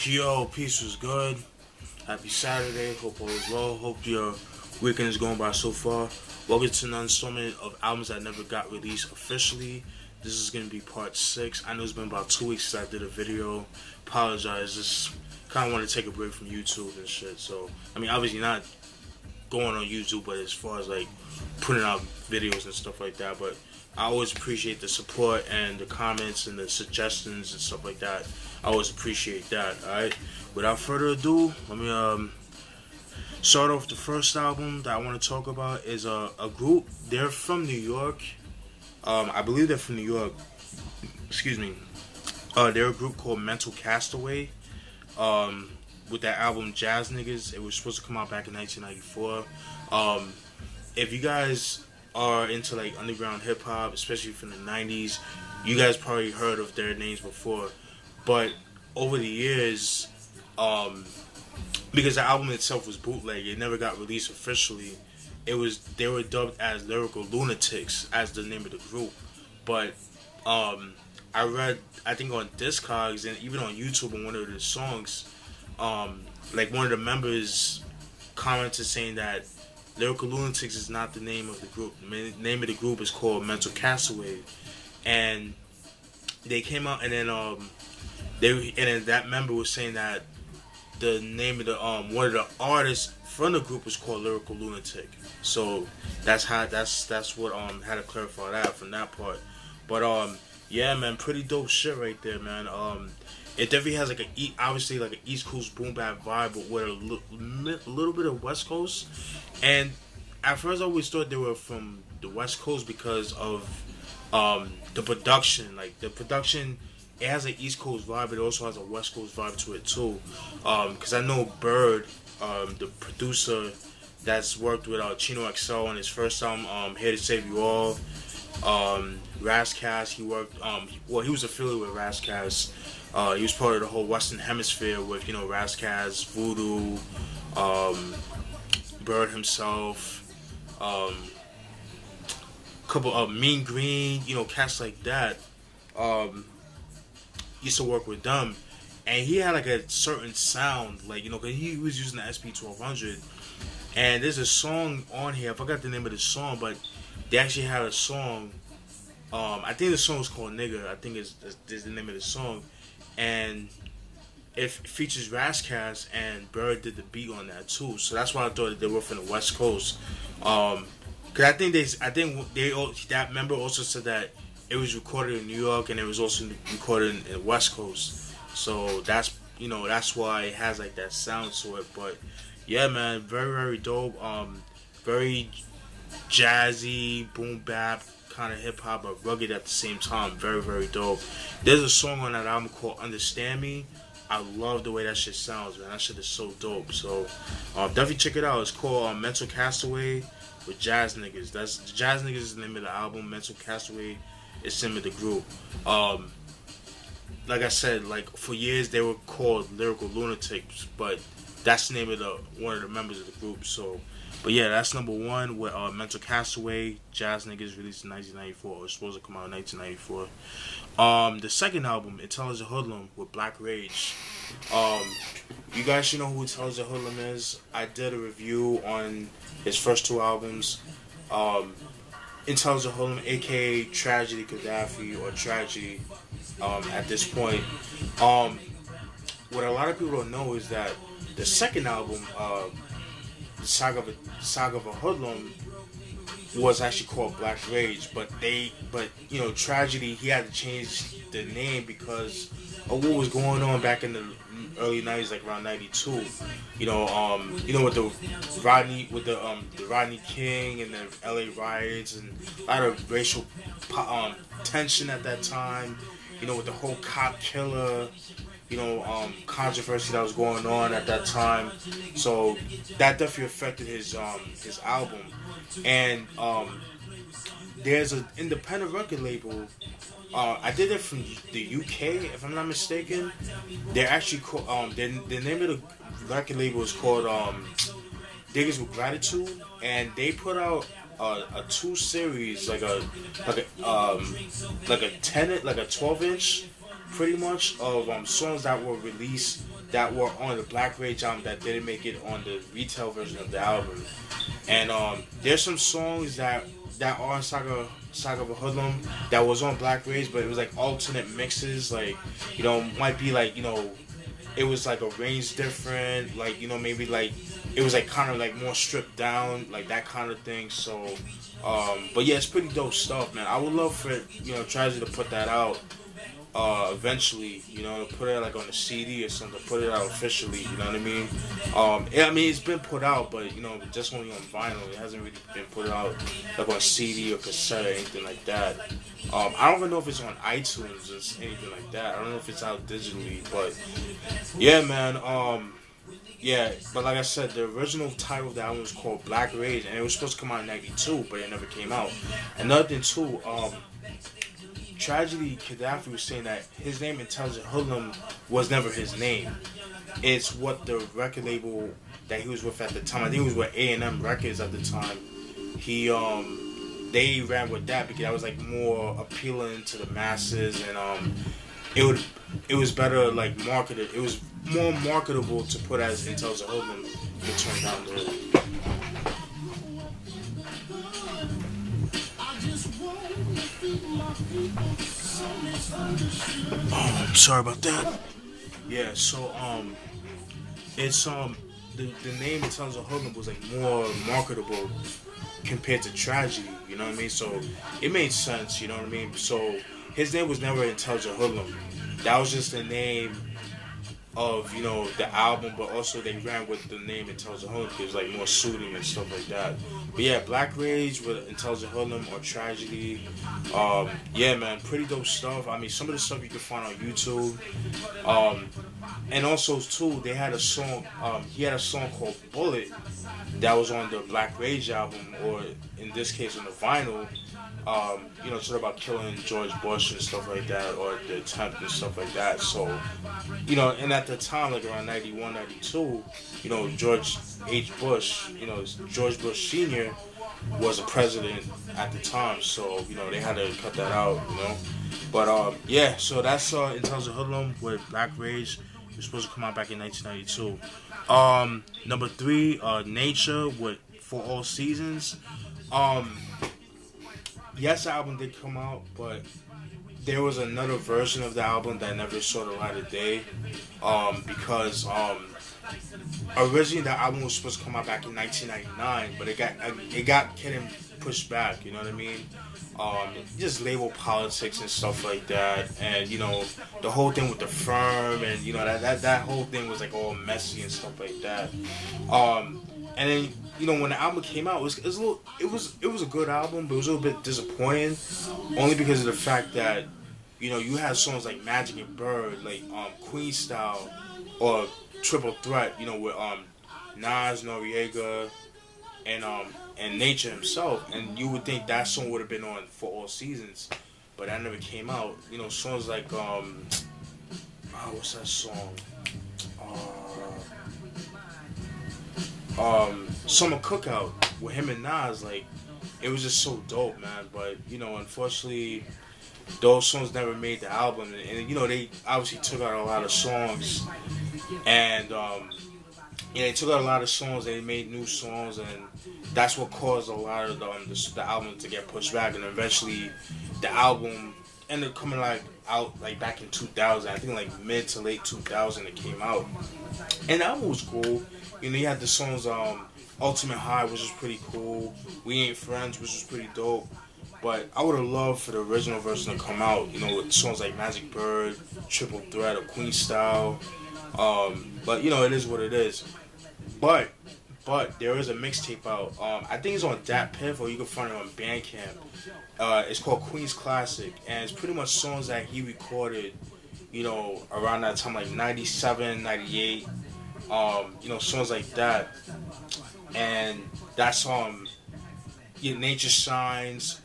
Yo, peace was good. Happy Saturday. Hope all is well. Hope your weekend is going by so far. Welcome to another installment of albums that never got released officially. This is going to be part 6. I know it's been about 2 weeks since I did a video. Apologize. Just kind of want to take a break from YouTube and shit. So, I mean, obviously not going on YouTube, but as far as like putting out videos and stuff like that. But I always appreciate the support and the comments and the suggestions and stuff like that. I always appreciate that. Alright, without further ado, let me start off. The first album that I want to talk about is a group. They're from New York. I believe they're from New York. Excuse me. They're a group called Mental Castaway. With that album Jazz Niggas, it was supposed to come out back in 1994. If you guys are into like underground hip hop, especially from the 90s, you guys probably heard of their names before. But over the years, because the album itself was bootleg, it never got released officially. They were dubbed as Lyrical Lunatics as the name of the group. But I read, I think on Discogs and even on YouTube on one of the songs, like one of the members commented saying that Lyrical Lunatics is not the name of the group. The name of the group is called Mental Castaway, and they came out and then that member was saying that the name of the one of the artists from the group was called Lyrical Lunatic. So that's what had to clarify that from that part. But yeah, man, pretty dope shit right there, man. It definitely has like obviously like an East Coast boom bap vibe, but with a little bit of West Coast. And at first I always thought they were from the West Coast because of the production. Like the production, it has an East Coast vibe, but it also has a West Coast vibe to it too. Because I know Bird, the producer that's worked with Chino XL on his first album, Here to Save You All. Razzcast, he worked, he was affiliated with Razzcast. He was part of the whole Western Hemisphere with, Razzcast, Voodoo, Bird himself, couple of Mean Green, cats like that. Used to work with them, and he had like a certain sound, like cause he was using the SP1200, and there's a song on here. I forgot the name of the song, but they actually had a song. I think the song was called "Nigga." I think is the name of the song, and it features Razzcast, and Bird did the beat on that too. So that's why I thought they were from the West Coast. Cause I think that member also said that it was recorded in New York and it was also recorded in the West Coast. So that's why it has like that sound to it. But yeah, man, very very dope. Very jazzy, boom bap kind of hip hop, but rugged at the same time. Very very dope. There's a song on that album called "Understand Me." I love the way that shit sounds, man. That shit is so dope. So definitely check it out. It's called Mental Castaway with Jazz Niggas. Jazz Niggas is the name of the album. Mental Castaway is the name of the group. Like I said, like for years they were called Lyrical Lunatics, but that's the name of one of the members of the group. So, but yeah, that's number 1 with Mental Castaway. Jazz Niggas, released in 1994. It was supposed to come out in 1994. The second album, Intelligent Hoodlum with Black Rage. You guys should know who Intelligent Hoodlum is. I did a review on his first 2 albums. Intelligent Hoodlum, aka Tragedy Khadafi or Tragedy at this point. What a lot of people don't know is that the second album, the Saga of a Hoodlum, was actually called Black Rage, but Tragedy, he had to change the name because of what was going on back in the early 90s, like around 92. With the Rodney King and the LA riots and a lot of racial tension at that time. With the whole cop killer, controversy that was going on at that time. So that definitely affected his album. And there's an independent record label. I did it from the UK, if I'm not mistaken. They're actually called, the name of the record label is called Diggers with Gratitude, and they put out a 2 series, like a 12-inch pretty much of songs that were released that were on the Black Rage album that didn't make it on the retail version of the album. And there's some songs that are on Saga of a Hoodlum that was on Black Rage, but it was like alternate mixes, like, you know, might be like, you know, it was like arranged different, like, you know, maybe like it was like kind of like more stripped down, like that kind of thing. So but yeah, it's pretty dope stuff, man. I would love for, you know, Tragedy to put that out eventually, you know, put it like on a CD or something, put it out officially, you know what I mean? I mean, it's been put out, but, you know, just only on vinyl. It hasn't really been put out like on CD or cassette or anything like that. I don't even know if it's on iTunes or anything like that. I don't know if it's out digitally, but yeah, man. Yeah, but like I said, the original title of the album was called Black Rage, and it was supposed to come out in '92, but it never came out. Another thing too, Tragedy Khadafi was saying that his name Intelligent Hoodlum was never his name. It's what the record label that he was with at the time, I think it was with A&M Records at the time, they ran with that because that was like more appealing to the masses, and it was better like marketed. It was more marketable to put as Intelligent Hoodlum to turn down the road. Oh, I'm sorry about that. Yeah, so it's the name Intelligent Hoodlum was like more marketable compared to Tragedy, you know what I mean? So it made sense, you know what I mean? So his name was never Intelligent Hoodlum. That was just the name of, you know, the album, but also they ran with the name Intelligent Hoodlum because it was like more suiting and stuff like that. But yeah, Black Rage with Intelligent Hoodlum or Tragedy. Yeah, man, pretty dope stuff. I mean, some of the stuff you can find on YouTube. And also too, they had a song. He had a song called Bullet that was on the Black Rage album, or in this case on the vinyl. You know, sort of about killing George Bush and stuff like that, or the attempt and stuff like that. So, you know, and at the time, like around 91, 92, you know, George H. Bush, you know, George Bush Sr. was a president at the time. So, you know, they had to cut that out, you know. But, yeah, so that's Intelligent Hoodlum with Black Rage. It was supposed to come out back in 1992. Number 3, Nature with For All Seasons. Yes, the album did come out, but there was another version of the album that never saw the light of day, because originally the album was supposed to come out back in 1999, but it got getting pushed back. You know what I mean? Just label politics and stuff like that, and you know the whole thing with the firm, and you know that whole thing was like all messy and stuff like that. And then, you know, when the album came out, it was a good album, but it was a little bit disappointing, only because of the fact that, you know, you had songs like Magic and Bird, like Queen Style, or Triple Threat, you know, with Nas, Noriega, and Nature himself, and you would think that song would have been on For All Seasons, but that never came out. You know, songs like what's that song? Summer Cookout with him and Nas, like, it was just so dope, man. But, you know, unfortunately, those songs never made the album, and you know, they obviously took out a lot of songs, and yeah, they took out a lot of songs, they made new songs, and that's what caused a lot of the album to get pushed back, and eventually the album ended up coming out back in 2000. I think like mid to late 2000 it came out, and the album was cool. You know, you had the songs Ultimate High, which was pretty cool. We Ain't Friends, which was pretty dope. But I would have loved for the original version to come out, you know, with songs like Magic Bird, Triple Threat, or Queen Style. But, you know, it is what it is. But there is a mixtape out. I think it's on Dat Piff, or you can find it on Bandcamp. It's called Queen's Classic, and it's pretty much songs that he recorded, you know, around that time, like 97, 98. You know, songs like that, and that's Nature Shines,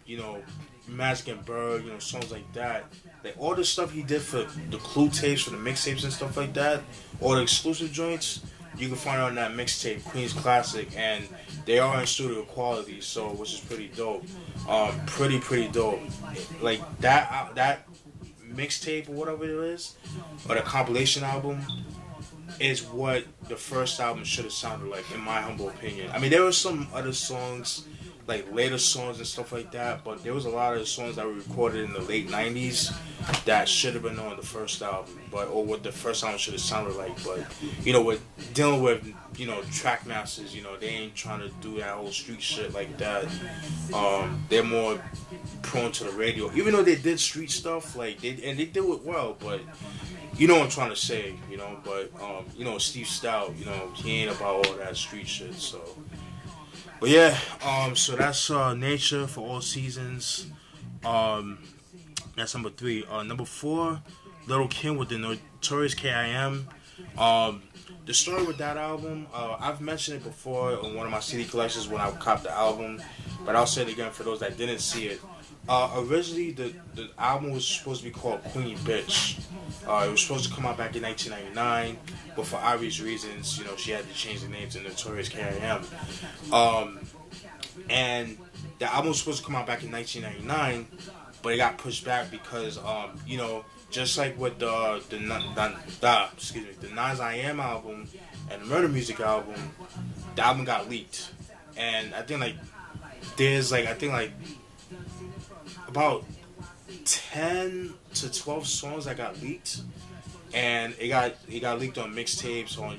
you know, Magic and Bird, you know, songs like that. Like all the stuff he did for the Clue tapes, for the mixtapes and stuff like that, all the exclusive joints, you can find on that mixtape, Queen's Classic, and they are in studio quality, so which is pretty dope. Pretty dope. Like that mixtape or whatever it is, or the compilation album, is what the first album should have sounded like, in my humble opinion. I mean, there were some other songs, like later songs and stuff like that, but there was a lot of the songs that were recorded in the late 90s that should have been on the first album, or what the first album should have sounded like. But, with dealing with, track masters, they ain't trying to do that whole street shit like that. They're more prone to the radio, even though they did street stuff, like, they do it well, but you know what I'm trying to say, but, Steve Stout, he ain't about all that street shit, so. But yeah, so that's Nature for All Seasons. That's number 3. Number 4, Lil Kim with the Notorious K.I.M. The story with that album, I've mentioned it before on one of my CD collections when I copped the album, but I'll say it again for those that didn't see it. Originally, the album was supposed to be called Queen Bitch. It was supposed to come out back in 1999, but for obvious reasons, she had to change the name to Notorious K.I.M. And the album was supposed to come out back in 1999, but it got pushed back because, just like with the Nas I Am album and the Murder Music album, the album got leaked, and I think there's about 10 to 12 songs that got leaked, and it got leaked on mixtapes, on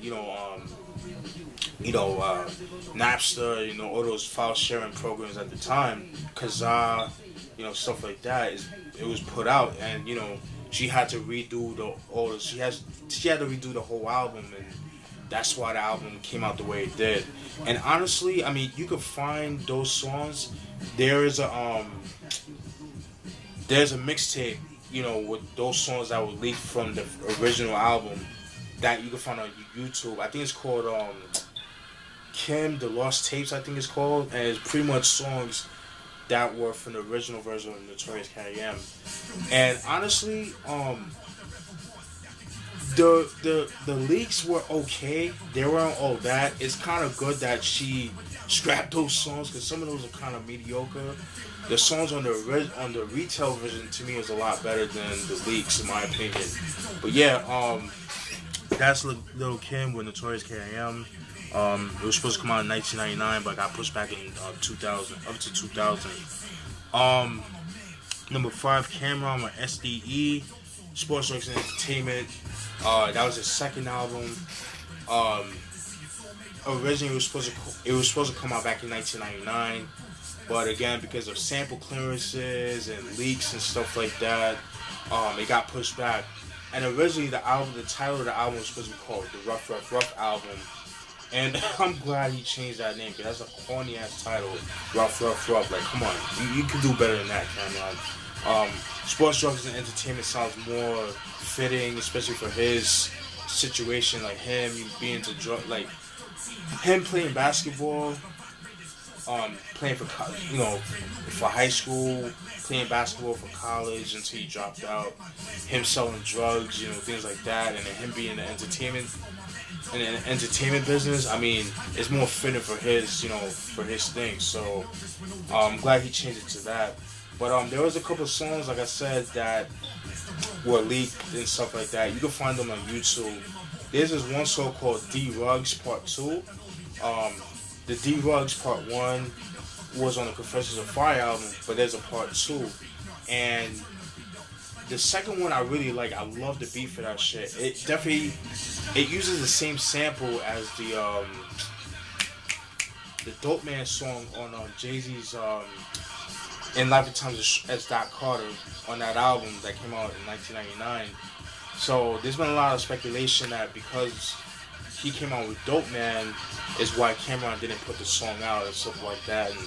Napster, all those file sharing programs at the time, Kazaa, stuff like that. It was put out, and she had to redo she had to redo the whole album, and that's why the album came out the way it did. And honestly, I mean, you could find those songs. There's a mixtape, with those songs that were leaked from the original album that you can find on YouTube. I think it's called Kim, The Lost Tapes, I think it's called, and it's pretty much songs that were from the original version of Notorious K.I.M. And honestly, the leaks were okay. They weren't all that. It's kind of good that she scrapped those songs, because some of those are kind of mediocre. The songs on the retail version, to me, is a lot better than the leaks, in my opinion. But yeah, that's Lil Kim with Notorious K.I.M. It was supposed to come out in 1999, but got pushed back in 2000, up to 2000. Number 5, Cameron with S.D.E, Sports Drugs and Entertainment. That was his second album. Originally, it was supposed to come out back in 1999, but again, because of sample clearances and leaks and stuff like that, it got pushed back. And originally, the title of the album was supposed to be called the Rough Rough Rough album. And I'm glad he changed that name, because that's a corny ass title, Rough Rough Rough. Like, come on, you can do better than that, Cameron. Sports Drugs and Entertainment sounds more fitting, especially for his situation, like him being into him playing basketball, playing for high school, playing basketball for college until he dropped out, him selling drugs, things like that, and then him being in the entertainment business. I mean, it's more fitting for his thing. So I'm glad he changed it to that. But there was a couple of songs, like I said, that were leaked and stuff like that. You can find them on YouTube. There's this one song called D Rugs Part 2. The D Rugs Part 1 was on the Confessions of Fire album, but there's a Part 2. And the second one I really like. I love the beat for that shit. It uses the same sample as the Dope Man song on Jay-Z's In Life and Times of S.D.E Carter on that album that came out in 1999. So there's been a lot of speculation that because he came out with Dope Man is why Cameron didn't put the song out and stuff like that. And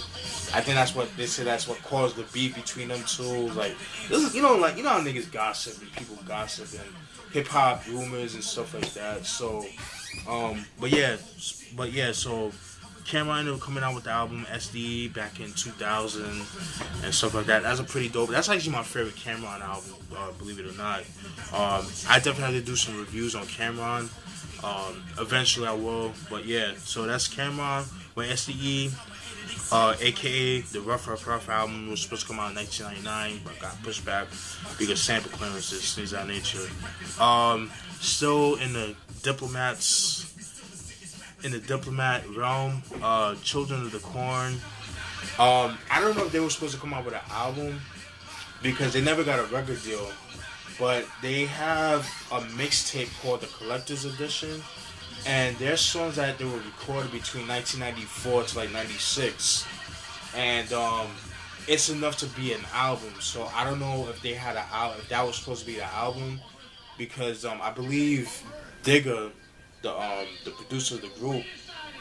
I think that's what they say. That's what caused the beef between them two. Like, this is, how niggas gossip and people gossip and hip hop rumors and stuff like that. So, but yeah. So Cameron ended up coming out with the album S.D.E back in 2000 and stuff like that. That's a pretty dope. That's actually my favorite Cameron album, believe it or not. I definitely have to do some reviews on Cameron. Eventually I will. But yeah, so that's Cameron with S.D.E. aka the Rough album was supposed to come out in 1999, but got pushed back because sample clearances, things of that nature. Still in the diplomat realm, Children of the Corn. I don't know if they were supposed to come out with an album because they never got a record deal, but they have a mixtape called the Collector's Edition, and their songs that they were recorded between 1994 to like 96, and it's enough to be an album. So I don't know if they had if that was supposed to be the album, because I believe Digga, the producer of the group,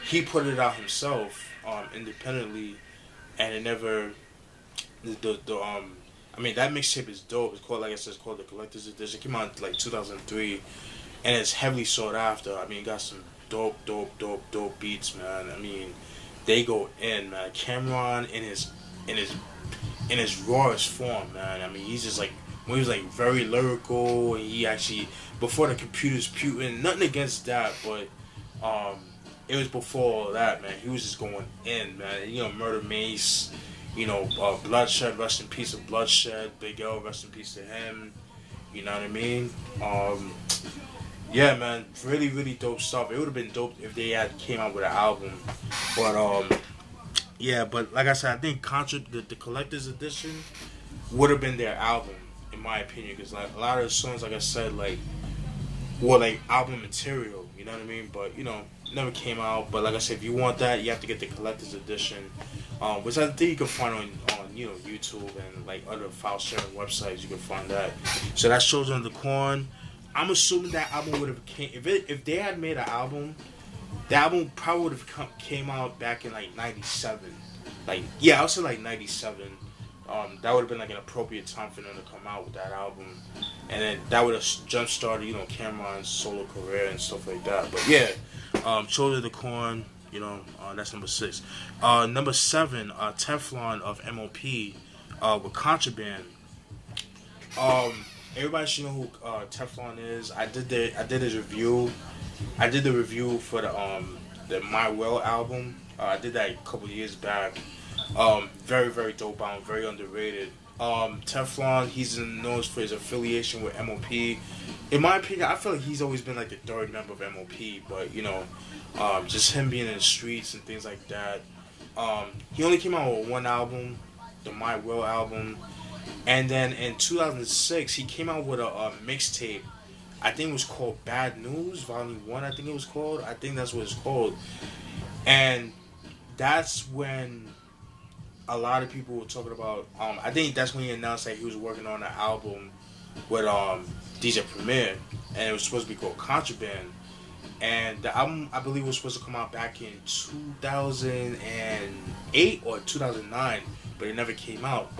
he put it out himself independently, and it never I mean, that mixtape is dope. It's called, like I said, it's called the Collector's Edition. It came out in like 2003, and it's heavily sought after. I mean, it got some dope beats, man. I mean, they go in, man. Cameron in his rawest form, man. I mean, he's just like, when he was like very lyrical, and he actually, before the computers putin', nothing against that, but it was before all that, man. He was just going in, man. You know, Murder Mace, you know, Bloodshed, rest in peace of Bloodshed. Big L, rest in peace to him. You know what I mean? Yeah, man, really dope stuff. It would have been dope if they had came out with an album, but yeah, but like I said, I think the Collector's Edition would have been their album, in my opinion, because like a lot of the songs, like I said, like were like album material. You know what I mean? But you know, never came out. But like I said, if you want that, you have to get the Collector's Edition, which I think you can find on you know, YouTube and like other file sharing websites. You can find that. So that's Children of the Corn. I'm assuming that album would have came if they had made an album. The album probably would have came out back in like 97. Like, yeah, I would say like 97. That would have been like an appropriate time for them to come out with that album, and then that would have jump started, you know, Cameron's solo career and stuff like that. But yeah, Children of the Corn, you know, that's number 6. Number 7, Teflon of MOP with Contraband. Everybody should know who Teflon is. I did his review. I did the review for the My Will album. I did that a couple years back. Very dope album, very underrated. Teflon, he's known for his affiliation with MOP. In my opinion, I feel like he's always been like the third member of MOP, but you know, just him being in the streets and things like that. He only came out with one album, the My Will album, and then in 2006 he came out with a mixtape. I think it was called Bad News Volume 1. I think it was called. I think that's what it's called. And that's when a lot of people were talking about. I think that's when he announced that he was working on an album with DJ Premier, and it was supposed to be called Contraband. And the album, I believe, was supposed to come out back in 2008 or 2009, but it never came out.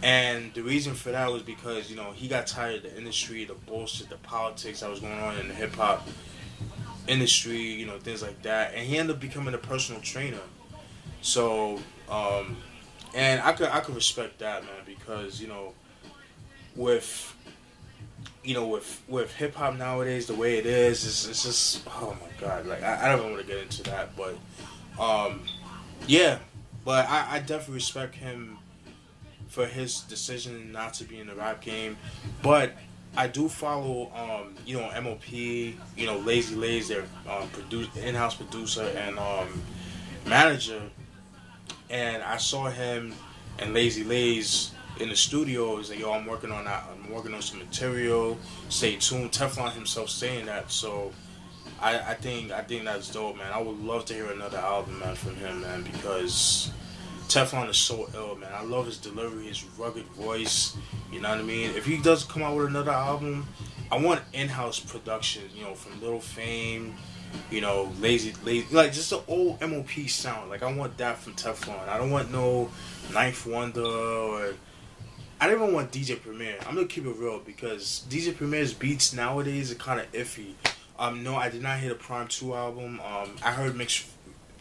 And the reason for that was because, you know, he got tired of the industry, the bullshit, the politics that was going on in the hip hop industry, you know, things like that. And he ended up becoming a personal trainer. So, and I could respect that, man, because, you know, with hip hop nowadays, the way it is, it's just, oh my God, like I don't even want to get into that, but yeah, but I definitely respect him for his decision not to be in the rap game. But I do follow, you know, MOP, you know, Lazy Lays, their in-house producer and manager, and I saw him and Lazy Lays in the studio. He's like, yo, I'm working on that. I'm working on some material. Stay tuned. Teflon himself saying that, so I think that's dope, man. I would love to hear another album, man, from him, man, because Teflon is so ill, man. I love his delivery, his rugged voice. You know what I mean? If he does come out with another album, I want in-house production, you know, from Little Fame, you know, Lazy, like just the old MOP sound. Like I want that from Teflon. I don't want no Ninth Wonder, or I don't even want DJ Premier. I'm gonna keep it real, because DJ Premier's beats nowadays are kind of iffy. No, I did not hear the Prime 2 album. I heard mixed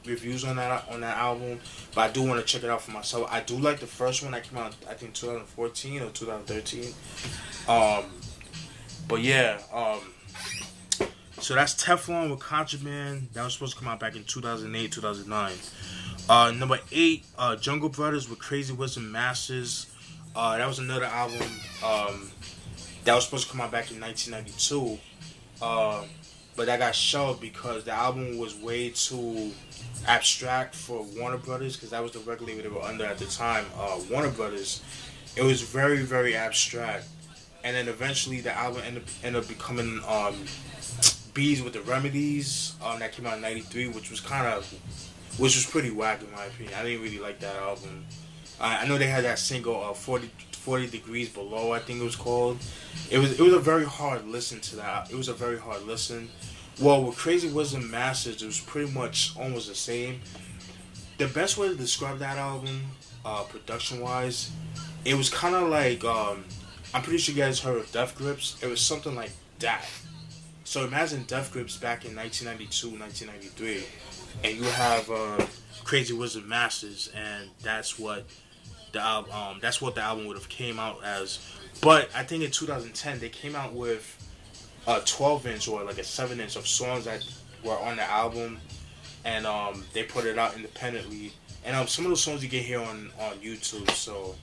reviews on that album, but I do want to check it out for myself. I do like the first one that came out, I think 2014 or 2013. But yeah, so that's Teflon with Contraband. That was supposed to come out back in 2008, 2009. Number 8, Jungle Brothers with Crazy Wisdom Masters. That was another album that was supposed to come out back in 1992. But that got shelved because the album was way too abstract for Warner Brothers, because that was the record label they were under at the time, Warner Brothers. It was very, very abstract. And then eventually the album ended up becoming Bees with the Remedies, that came out in 93, which was pretty whack in my opinion. I didn't really like that album. I know they had that single 40 Degrees Below, I think it was called. It was a very hard listen to that. It was a very hard listen. Well, with Crazy Wisdom Masters, it was pretty much almost the same. The best way to describe that album, production-wise, it was kind of like, I'm pretty sure you guys heard of Death Grips. It was something like that. So imagine Death Grips back in 1992, 1993, and you have Crazy Wisdom Masters, and that's what the album would have came out as. But I think in 2010 they came out with a 12-inch or like a 7-inch of songs that were on the album, and they put it out independently. And some of those songs you can hear on YouTube. So,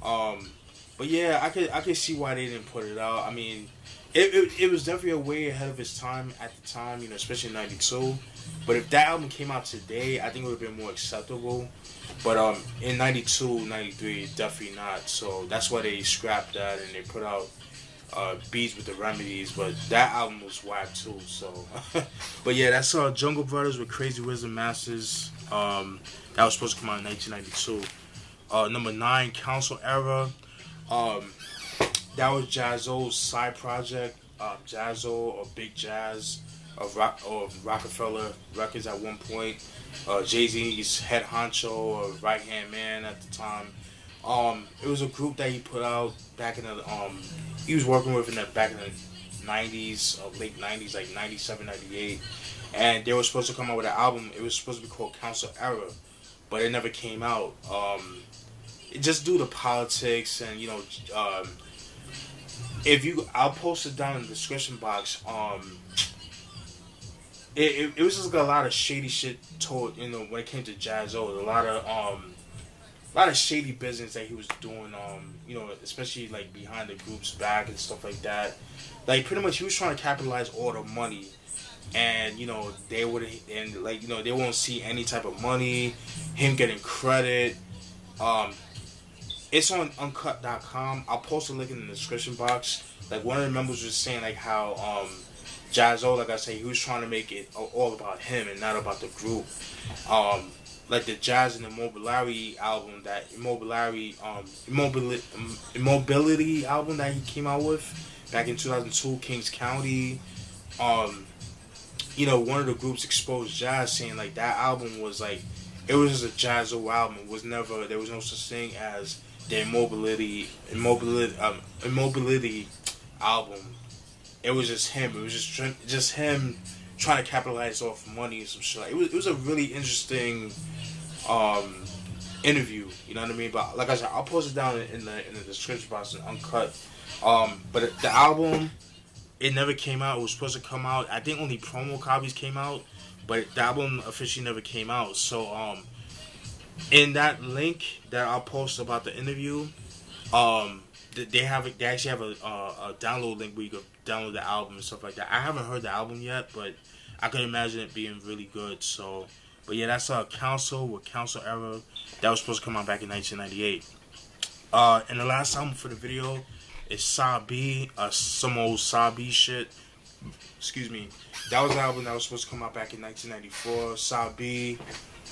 but yeah, I could see why they didn't put it out. I mean, it was definitely a way ahead of its time at the time, especially in '92. But if that album came out today, I think it would have been more acceptable. But in 92, 93, definitely not. So that's why they scrapped that and they put out Beats with the Remedies. But that album was whack too. So, but yeah, that's Jungle Brothers with Crazy Wisdom Masters. That was supposed to come out in 1992. Number 9, Council Era. That was Jaz-O's side project. Jaz-O or Big Jazz of Rockefeller Records at one point. Jay-Z's head honcho or right hand man at the time. It was a group that he put out back in the he was working with back in the 90s, late 90s, like 97, 98, and they were supposed to come out with an album. It was supposed to be called Council Era, but it never came out. Just due to politics and I'll post it down in the description box. It was just like a lot of shady shit told, when it came to Jaz-O. A lot of shady business that he was doing, especially like behind the group's back and stuff like that. Like pretty much he was trying to capitalize all the money, and they wouldn't, and they won't see any type of money, him getting credit. It's on uncut.com. I'll post a link in the description box. Like one of the members was saying like how Jaz-O, like I say, he was trying to make it all about him and not about the group. Like the Jazz and Immobility album, that Immobility album that he came out with back in 2002, Kings County. One of the groups exposed Jazz, saying like that album was like, it was just a Jaz-O album. It was never, there was no such thing as the Immobility album. It was just him. It was just him trying to capitalize off money and some shit. Like, it was a really interesting interview. You know what I mean? But like I said, I'll post it down in the description box and uncut. But the album, it never came out. It was supposed to come out. I think only promo copies came out, but the album officially never came out. So in that link that I'll post about the interview, they actually have a download link where you can download the album and stuff like that. I haven't heard the album yet, but I could imagine it being really good. So, but yeah, that's Council with Council Era. That was supposed to come out back in 1998. And the last album for the video is Sah-B, some old Sah-B shit. Excuse me. That was the album that was supposed to come out back in 1994. Sah-B,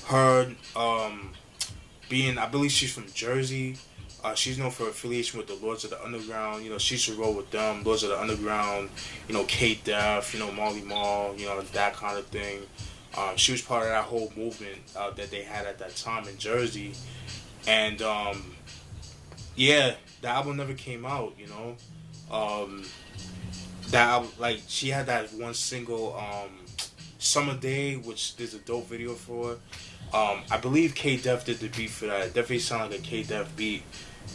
her, I believe she's from Jersey. She's known for affiliation with the Lords of the Underground. She should roll with them. Lords of the Underground, K-Def, Marley Marl, that kind of thing. She was part of that whole movement that they had at that time in Jersey. And, yeah, the album never came out, that album, like, she had that one single, Summer Day, which there's a dope video for. I believe K-Def did the beat for that. It definitely sounded like a K-Def beat.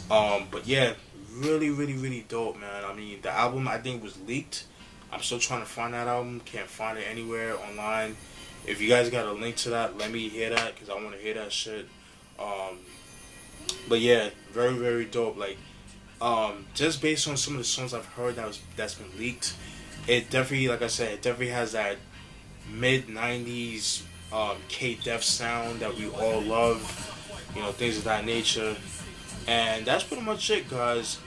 But yeah, really, really, really dope, man. I mean, the album, I think, was leaked. I'm still trying to find that album. Can't find it anywhere online. If you guys got a link to that, let me hear that because I want to hear that shit. But yeah, very very dope. Like just based on some of the songs I've heard that's been leaked, it definitely, like I said, it definitely has that mid '90s K-Def sound that we all love. You know, things of that nature. And that's pretty much it, guys.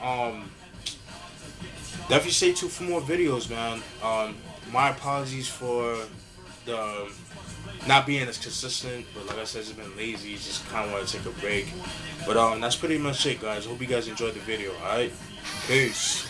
Definitely stay tuned for more videos, man. My apologies for the not being as consistent, but like I said, it's been lazy. Just kind of want to take a break. But that's pretty much it, guys. Hope you guys enjoyed the video. All right, peace.